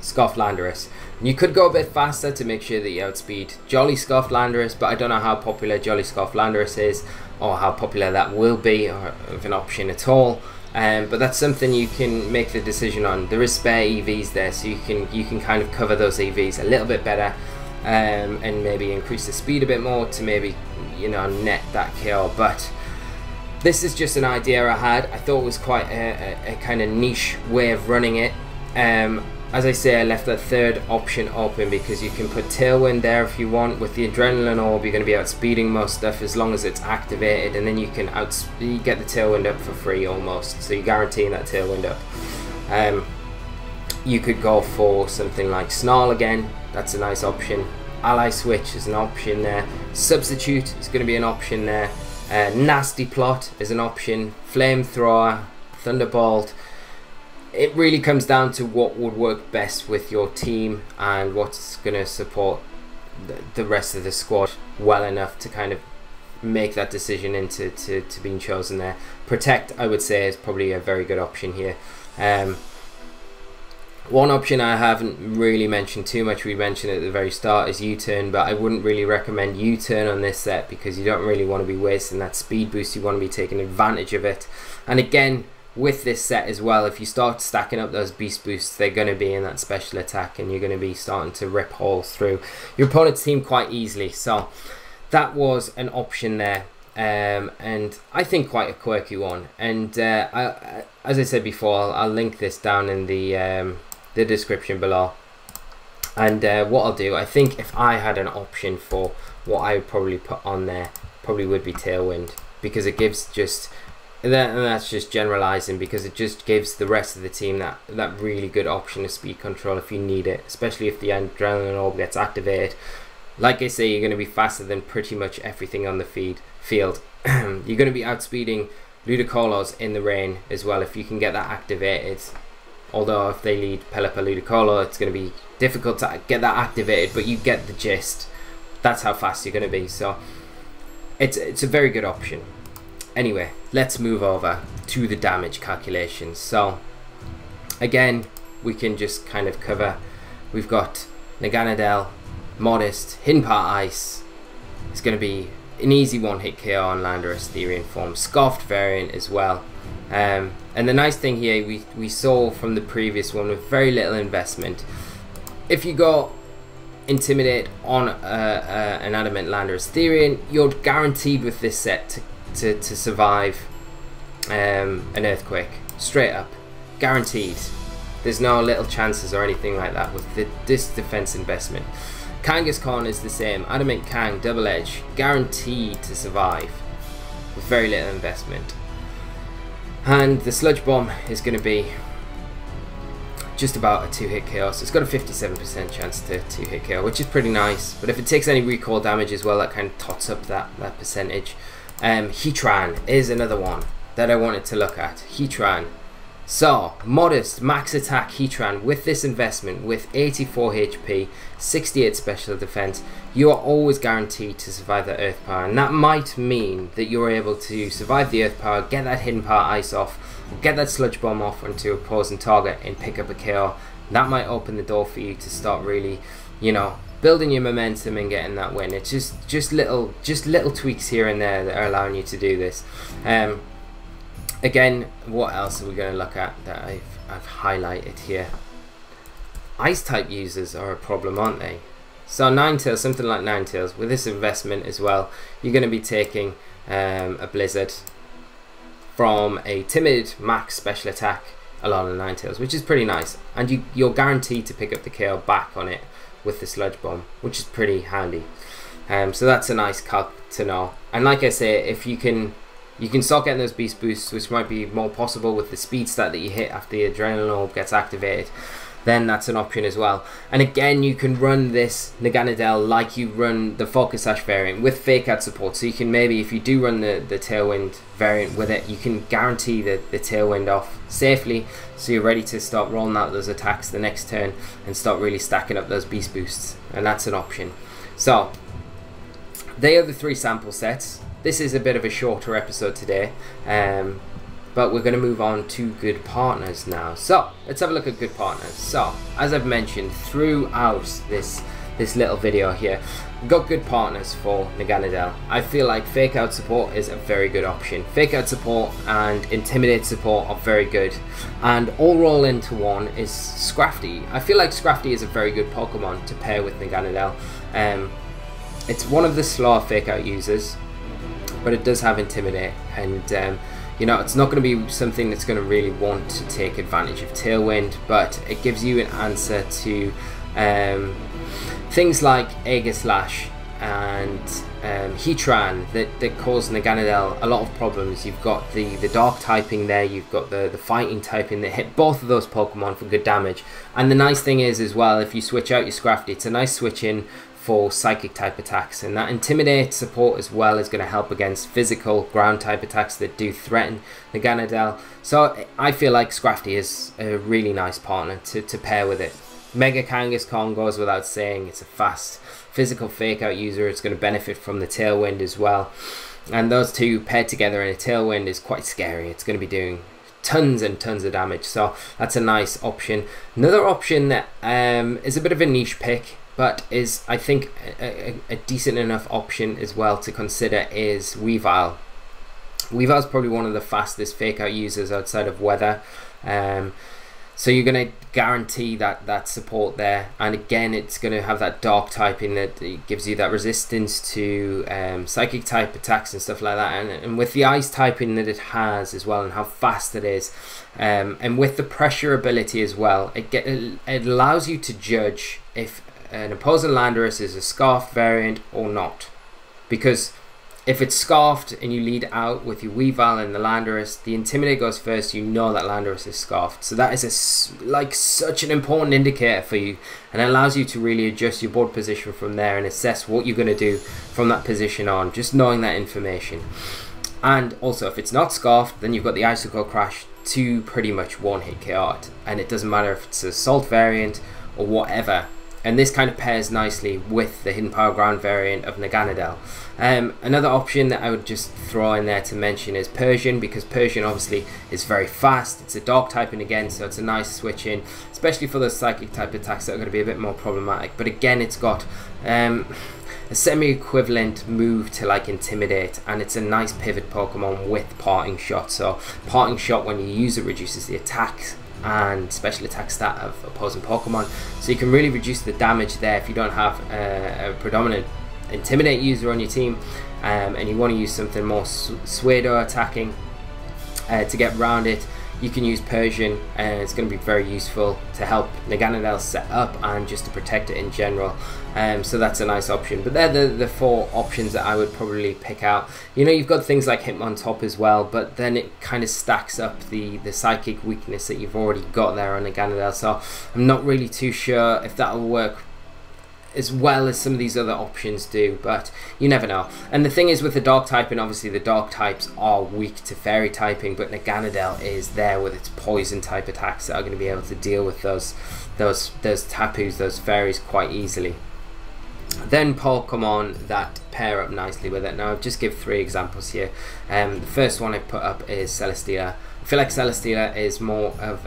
Scarfed Landorus. And you could go a bit faster to make sure that you outspeed Jolly Scarfed Landorus, but I don't know how popular Jolly Scarfed Landorus is, or how popular that will be, or of an option at all. But that's something you can make the decision on. There is spare EVs there, so you can kind of cover those EVs a little bit better, and maybe increase the speed a bit more to maybe, you know, net that kill. But this is just an idea I had. I thought it was quite a kind of niche way of running it. As I say, I left that third option open because you can put Tailwind there if you want. With the Adrenaline Orb, you're going to be outspeeding most stuff as long as it's activated, and then you can get the Tailwind up for free almost. So you're guaranteeing that Tailwind up. You could go for something like Snarl again. That's a nice option. Ally Switch is an option there. Substitute is going to be an option there. Nasty Plot is an option. Flamethrower, Thunderbolt. It really comes down to what would work best with your team and what's going to support the rest of the squad well enough to kind of make that decision into to being chosen there. Protect, I would say, is probably a very good option here. One option I haven't really mentioned too much, we mentioned at the very start, is U-Turn, but I wouldn't really recommend U-Turn on this set because you don't really want to be wasting that speed boost. You want to be taking advantage of it. And again, with this set as well, if you start stacking up those beast boosts, they're going to be in that special attack and you're going to be starting to rip holes through your opponent's team quite easily. So that was an option there, and I think quite a quirky one. And as I said before, I'll link this down in the description below. And what I'll do, I think if I had an option for what I would probably put on there, probably would be Tailwind, because it gives just and that's just generalizing, because it just gives the rest of the team that really good option of speed control if you need it, especially if the Adrenaline Orb gets activated. Like I say, you're going to be faster than pretty much everything on the field. You're going to be outspeeding Ludicolos in the rain as well if you can get that activated. Although if they lead Pelipper Ludicolo, it's going to be difficult to get that activated, but you get the gist. That's how fast you're going to be. So it's a very good option. Anyway, let's move over to the damage calculations. So again, we can just kind of cover. We've got Naganadel, Modest, Hidden Part Ice. It's going to be an easy one-hit KO on Landorus Therian form. Scoffed variant as well. And the nice thing here, we saw from the previous one with very little investment. If you go Intimidate on an Adamant Landorus Therian, you're guaranteed with this set to survive an Earthquake. Straight up. Guaranteed. There's no little chances or anything like that with this defense investment. Kangaskhan is the same. Adamant Kang, Double Edge. Guaranteed to survive with very little investment. And the Sludge Bomb is going to be just about a 2-hit KO. So it's got a 57% chance to 2-hit KO, which is pretty nice. But if it takes any recoil damage as well, that kind of tots up that percentage. Heatran is another one that I wanted to look at. Heatran. So, modest max attack Heatran with this investment, with 84 HP, 68 special defense, you are always guaranteed to survive the earth power. And that might mean that you're able to survive the earth power, get that hidden power ice off, get that sludge bomb off onto a opposing target and pick up a KO. That might open the door for you to start really, you know, building your momentum and getting that win. It's just little tweaks here and there that are allowing you to do this. Again, what else are we going to look at that I've highlighted here? Ice type users are a problem, aren't they? So Ninetales, something like Ninetales, with this investment as well, you're going to be taking a Blizzard from a timid max special attack along the Ninetales, which is pretty nice, and you're guaranteed to pick up the KO back on it with the sludge bomb, which is pretty handy. So that's a nice calc to know. And like I say, if you can start getting those beast boosts, which might be more possible with the speed stat that you hit after the adrenaline orb gets activated, then that's an option as well. And again, you can run this Naganadel like you run the Focus Sash variant with fake out support. So you can maybe, if you do run the Tailwind variant with it, you can guarantee the Tailwind off safely, so you're ready to start rolling out those attacks the next turn and start really stacking up those beast boosts. And that's an option. So they are the 3 sample sets. This is a bit of a shorter episode today, but we're going to move on to good partners now. So let's have a look at good partners. So as I've mentioned throughout this little video here, we've got good partners for Naganadel. I feel like fake out support is a very good option. Fake out support and intimidate support are very good, and all roll into one is Scrafty. I feel like Scrafty is a very good Pokemon to pair with Naganadel. It's one of the slower fake out users, but it does have intimidate, and you know, it's not going to be something that's going to really want to take advantage of Tailwind, but it gives you an answer to things like Aegislash and Heatran that cause Naganadel a lot of problems. You've got the dark typing there, you've got the fighting typing that hit both of those Pokemon for good damage. And the nice thing is as well, if you switch out your Scrafty, it's a nice switch in for psychic type attacks, and that intimidate support as well is going to help against physical ground type attacks that do threaten Naganadel. So I feel like Scrafty is a really nice partner to pair with it. Mega Kangaskhan goes without saying. It's a fast physical fake out user. It's going to benefit from the Tailwind as well, and those two paired together in a Tailwind is quite scary. It's going to be doing tons and tons of damage, so that's a nice option. Another option that is a bit of a niche pick, but is, I think, a decent enough option as well to consider is Weavile. Weavile is probably one of the fastest fake out users outside of Weather, so you're going to guarantee that support there, and again it's going to have that dark typing that gives you that resistance to psychic type attacks and stuff like that, and with the ice typing that it has as well and how fast it is, and with the pressure ability as well, it allows you to judge if an opposing Landorus is a Scarfed variant or not, because if it's Scarfed and you lead out with your Weavile and the Landorus, the Intimidate goes first, you know that Landorus is Scarfed. So that is such an important indicator for you, and it allows you to really adjust your board position from there and assess what you're going to do from that position on, just knowing that information. And also, if it's not Scarfed, then you've got the Icicle Crash to pretty much one-hit KO it, and it doesn't matter if it's a Assault variant or whatever. And this kind of pairs nicely with the Hidden Power Ground variant of Naganadel. Another option that I would just throw in there to mention is Persian, because Persian obviously is very fast. It's a dark typing again, so it's a nice switch in, especially for those psychic type attacks that are going to be a bit more problematic. But again, it's got a semi-equivalent move to like Intimidate, and it's a nice pivot Pokemon with Parting Shot. So Parting Shot, when you use it, reduces the attacks and special attack stat of opposing Pokemon, so you can really reduce the damage there if you don't have a predominant Intimidate user on your team, and you want to use something more pseudo attacking to get around it. you can use Persian, and it's going to be very useful to help Naganadel set up and just to protect it in general. So that's a nice option. But they're the 4 options that I would probably pick out. You know, you've got things like Hitmontop as well, but then it kind of stacks up the psychic weakness that you've already got there on Naganadel. So I'm not really too sure if that'll work as well as some of these other options do, but you never know. And the thing is with the dark typing, obviously the dark types are weak to fairy typing, but Naganadel is there with its poison type attacks that are going to be able to deal with those tapus, those fairies quite easily. Then Pokemon that pair up nicely with it. Now I've just give 3 examples here. The first one I put up is Celesteela. I feel like Celesteela is more of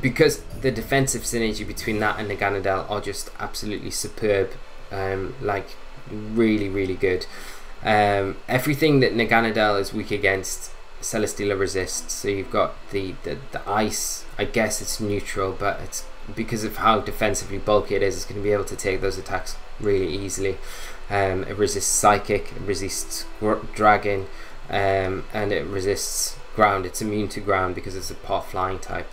because the defensive synergy between that and Naganadel are just absolutely superb, like really good. Everything that Naganadel is weak against, Celesteela resists. So you've got the ice, I guess it's neutral, but it's because of how defensively bulky it is, it's going to be able to take those attacks really easily. It resists psychic, it resists dragon, and it resists ground. It's immune to ground because it's a part flying type.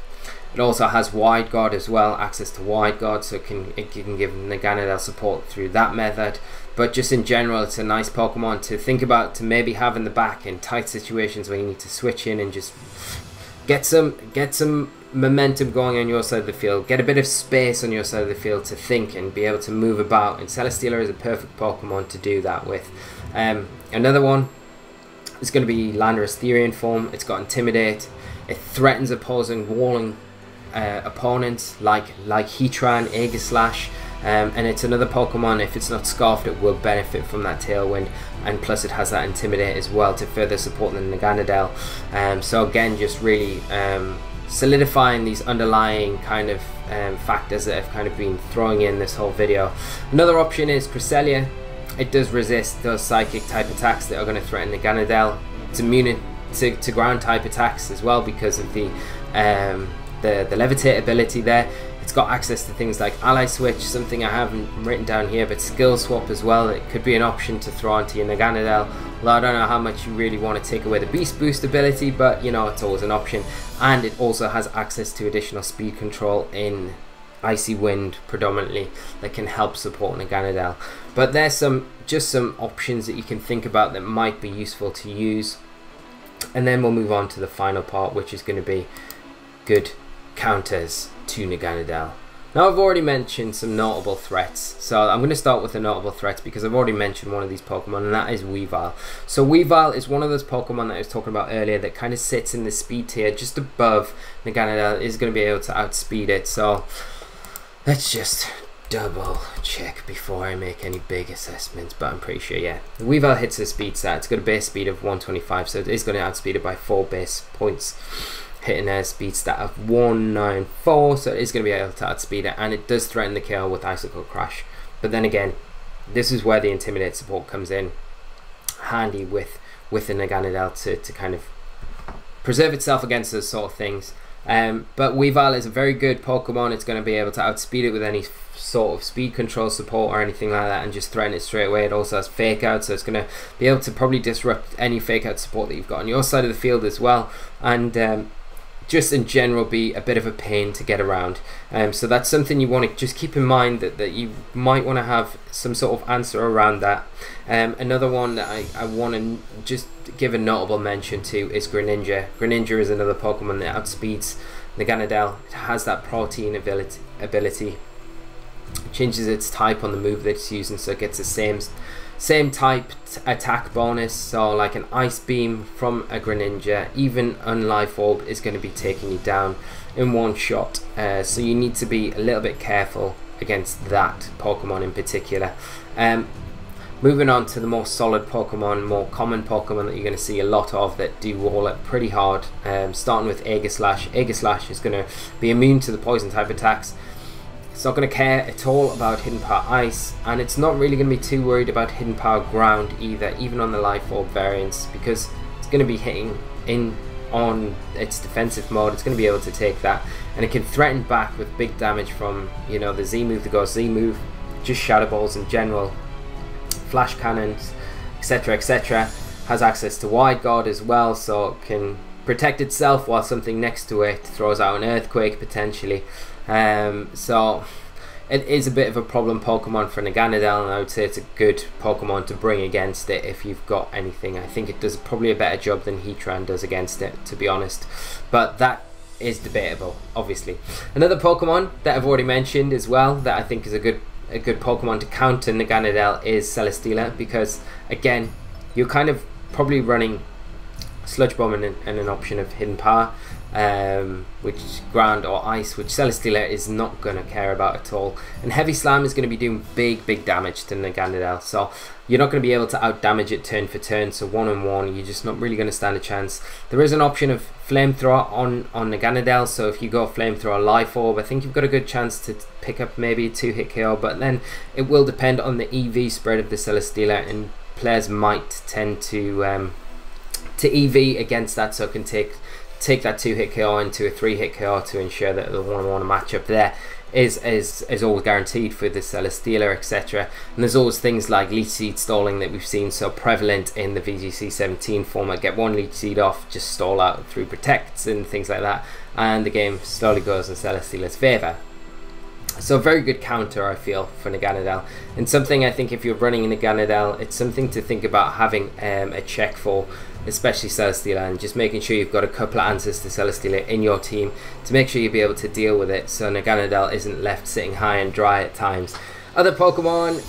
It also has Wide Guard as well, access to Wide Guard, so it can give Naganadel support through that method. But just in general, it's a nice Pokemon to think about, to maybe have in the back in tight situations where you need to switch in and just get some momentum going on your side of the field, get a bit of space on your side of the field to think and be able to move about. And Celesteela is a perfect Pokemon to do that with. Another one is going to be Landorus Therian form. It's got Intimidate. It threatens opposing walling opponents like Heatran, Aegislash, and it's another Pokemon, if it's not Scarfed, it will benefit from that Tailwind, and plus it has that Intimidate as well to further support the Naganadel. So again, just really solidifying these underlying kind of factors that have kind of been throwing in this whole video. Another option is Cresselia. It does resist those psychic type attacks that are going to threaten Naganadel. It's immune to ground type attacks as well because of the levitate ability there. It's got access to things like Ally Switch, something I haven't written down here, but Skill Swap as well. It could be an option to throw onto your Naganadel. Although I don't know how much you really want to take away the Beast Boost ability, but you know, it's always an option. And it also has access to additional speed control in Icy Wind predominantly that can help support Naganadel. But there's just some options that you can think about that might be useful to use. And then we'll move on to the final part, which is going to be good counters to Naganadel. Now I've already mentioned some notable threats, so I'm going to start with the notable threats because I've already mentioned one of these Pokemon, and that is Weavile. So Weavile is one of those Pokemon that I was talking about earlier that kind of sits in the speed tier just above Naganadel, is going to be able to outspeed it. So let's just double check before I make any big assessments, but I'm pretty sure, yeah. The Weavile hits the speed stat. It's got a base speed of 125, so it is going to outspeed it by 4 base points, hitting a speed stat of 194, so it is going to be able to outspeed it, and it does threaten the kill with Icicle Crash. But then again, this is where the Intimidate support comes in handy with the Naganadel to kind of preserve itself against those sort of things. But Weavile is a very good Pokemon. It's going to be able to outspeed it with any sort of speed control support or anything like that and just threaten it straight away. It also has Fake Out, so it's going to be able to probably disrupt any Fake Out support that you've got on your side of the field as well, and just in general be a bit of a pain to get around. So that's something you want to just keep in mind, that you might want to have some sort of answer around that. Another one that I want to just give a notable mention to is Greninja. Greninja is another Pokemon that outspeeds Naganadel. It has that protein ability. It changes its type on the move that it's using, so it gets the same type attack bonus. So like an Ice Beam from a Greninja, even Unlife Orb, is going to be taking you down in one shot. So you need to be a little bit careful against that Pokemon in particular. Moving on to the more solid Pokemon, more common Pokemon that you're going to see a lot of that do wall it pretty hard. Starting with Aegislash. Aegislash is going to be immune to the poison type attacks. It's not going to care at all about Hidden Power Ice, and it's not really going to be too worried about Hidden Power Ground either, even on the Life Orb variants, because it's going to be hitting in on its defensive mode. It's going to be able to take that, and it can threaten back with big damage from, you know, the Z move, the Ghost Z move, just Shadow Balls in general, Flash Cannons, etc, etc. Has access to Wide Guard as well, so it can protect itself while something next to it throws out an earthquake potentially. So it is a bit of a problem Pokemon for Naganadel, and I would say it's a good Pokemon to bring against it if you've got anything. I think it does probably a better job than Heatran does against it, to be honest, but that is debatable, obviously. Another Pokemon that I've already mentioned as well that I think is a good Pokemon to counter Naganadel is Celesteela, because again, you're kind of probably running Sludge Bomb and an option of Hidden Power, which is ground or ice, which Celesteela is not going to care about at all, and Heavy Slam is going to be doing big damage to Naganadel, so you're not going to be able to out damage it turn for turn, so 1-on-1 you're just not really going to stand a chance. There is an option of Flamethrower on Naganadel, so if you go Flamethrower Life Orb, I think you've got a good chance to pick up maybe a 2-hit KO, but then it will depend on the EV spread of the Celesteela, and players might tend to EV against that, so it can take that 2-hit KO into a 3-hit KO to ensure that the 1-on-1 matchup there is always guaranteed for the Celesteela, etc. And there's always things like Leech Seed stalling that we've seen so prevalent in the VGC 17 format. Get one Leech Seed off, just stall out through protects and things like that, and the game slowly goes in Celesteela's favour. So a very good counter, I feel, for Naganadel, and something I think if you're running Naganadel, it's something to think about having a check for, especially Celesteela, and just making sure you've got a couple of answers to Celesteela in your team to make sure you'll be able to deal with it, so Naganadel isn't left sitting high and dry at times. Other Pokemon,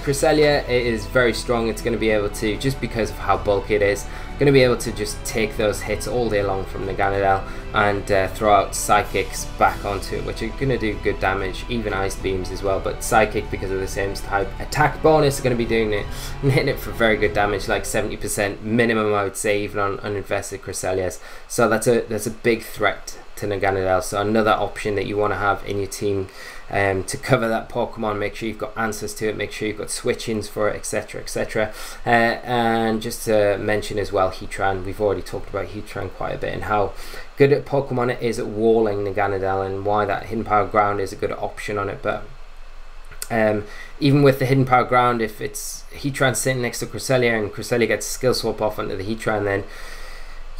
Cresselia is very strong. It's going to be able to, just because of how bulky it is, going to be able to just take those hits all day long from Naganadel and throw out Psychics back onto it, which are going to do good damage, even Ice Beams as well, but Psychic, because of the same type attack bonus, are going to be doing it and hitting it for very good damage, like 70% minimum, I would say, even on uninvested Cresselias. So that's a big threat to Naganadel, so another option that you want to have in your team to cover that Pokemon. Make sure you've got answers to it, make sure you've got switch-ins for it, etc, etc. And just to mention as well, Heatran, we've already talked about Heatran quite a bit and how good a Pokemon it is at walling Naganadel, and why that Hidden Power Ground is a good option on it. But even with the Hidden Power Ground, if it's Heatran sitting next to Cresselia and Cresselia gets a skill swap off onto the Heatran, then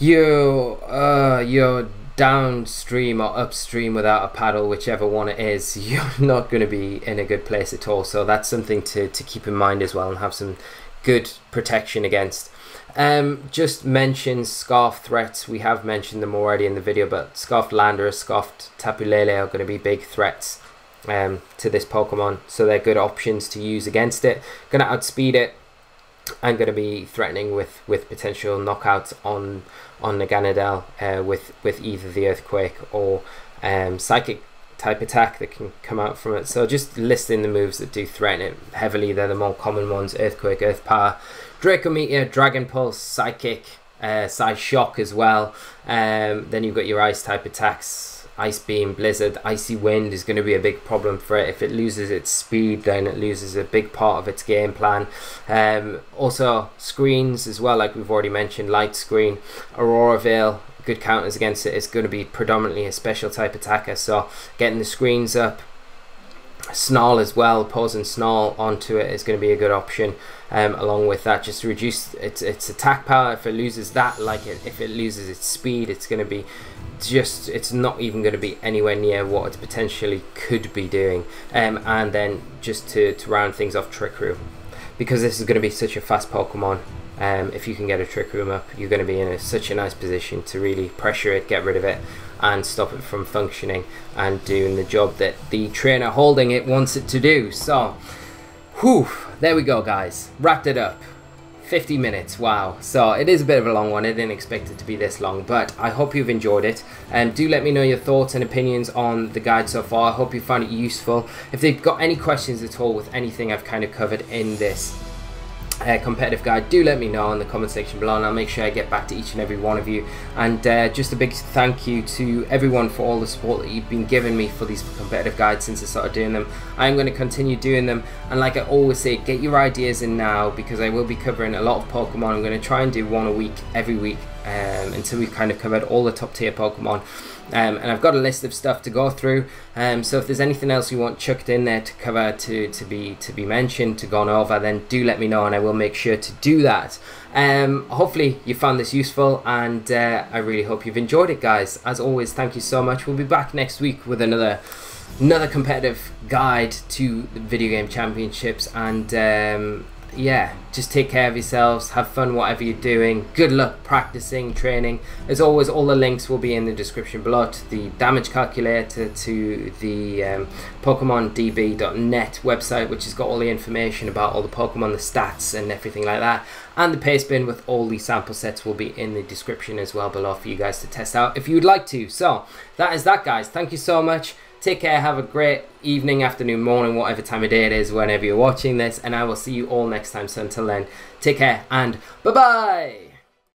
you're downstream or upstream without a paddle, whichever one it is. You're not going to be in a good place at all, so that's something to keep in mind as well and have some good protection against. Just mention Scarf threats. We have mentioned them already in the video, but Scarfed Landorus, Scarfed Tapu Lele are going to be big threats to this Pokemon, so they're good options to use against it. Going to outspeed it and going to be threatening with potential knockouts on Naganadel with either the Earthquake or Psychic type attack that can come out from it. So just listing the moves that do threaten it heavily, they're the more common ones: Earthquake, Earth Power, Draco Meteor, Dragon Pulse, Psychic, Psy Shock as well. Then you've got your Ice type attacks, Ice Beam, Blizzard. Icy Wind is going to be a big problem for it. If it loses its speed, then it loses a big part of its game plan. Also screens as well, like we've already mentioned. Light Screen, Aurora Veil, good counters against it. It's going to be predominantly a special type attacker, so getting the screens up. Snarl as well, posing Snarl onto it is going to be a good option. Along with that, just to reduce its attack power. If it loses that, if it loses its speed, it's going to be it's not even going to be anywhere near what it potentially could be doing. And then just to round things off, Trick Room, because this is going to be such a fast Pokemon. If you can get a Trick Room up, you're going to be in such a nice position to really pressure it, get rid of it, and stop it from functioning and doing the job that the trainer holding it wants it to do. So, whew, there we go, guys. Wrapped it up. 50 minutes, wow. So it is a bit of a long one. I didn't expect it to be this long, but I hope you've enjoyed it, and do let me know your thoughts and opinions on the guide so far. I hope you found it useful. If they've got any questions at all with anything I've kind of covered in this competitive guide, do let me know in the comment section below, and I'll make sure I get back to each and every one of you. And just a big thank you to everyone for all the support that you've been giving me for these competitive guides since I started doing them. I'm going to continue doing them, and like I always say, get your ideas in now, because I will be covering a lot of Pokemon. I'm going to try and do one a week every week until we've kind of covered all the top tier Pokemon. And I've got a list of stuff to go through. So if there's anything else you want chucked in there to cover, to be mentioned, to go on over, then do let me know, and I will make sure to do that. Hopefully you found this useful, and I really hope you've enjoyed it, guys. As always, thank you so much. We'll be back next week with another competitive guide to the video game championships, and yeah, just take care of yourselves, have fun whatever you're doing, good luck practicing, training. As always, all the links will be in the description below, to the damage calculator, to the PokemonDB.net website, which has got all the information about all the Pokemon, the stats and everything like that, and the paste bin with all the sample sets will be in the description as well below for you guys to test out if you would like to. So that is that, guys. Thank you so much. Take care, have a great evening, afternoon, morning, whatever time of day it is, whenever you're watching this, and I will see you all next time. So until then, take care and bye-bye!